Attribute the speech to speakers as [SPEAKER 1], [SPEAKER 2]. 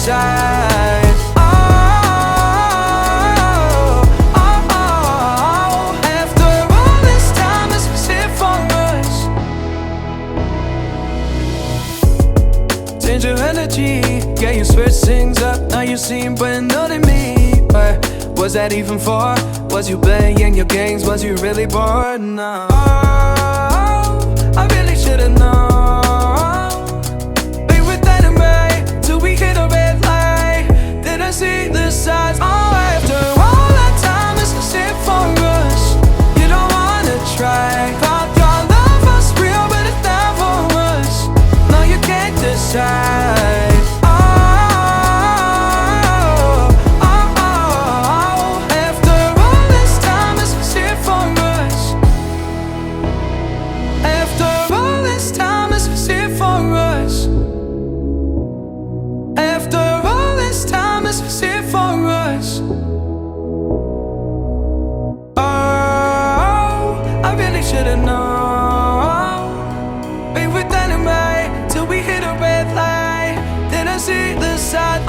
[SPEAKER 1] decide. After all this time, is it for us? Change your energy, yeah, you switch things up. Now you seem better than me, but was that even for? Was you playing your games? Was you really bored? No, I really should've known. We were dynamite till we hit a red light. Didn't see the signs. After all that time, is it for us? You don't wanna try. Thought your love was real, but it never was. No, you can't decide. Should've known. We were dynamite till we hit a red light. Didn't see the side.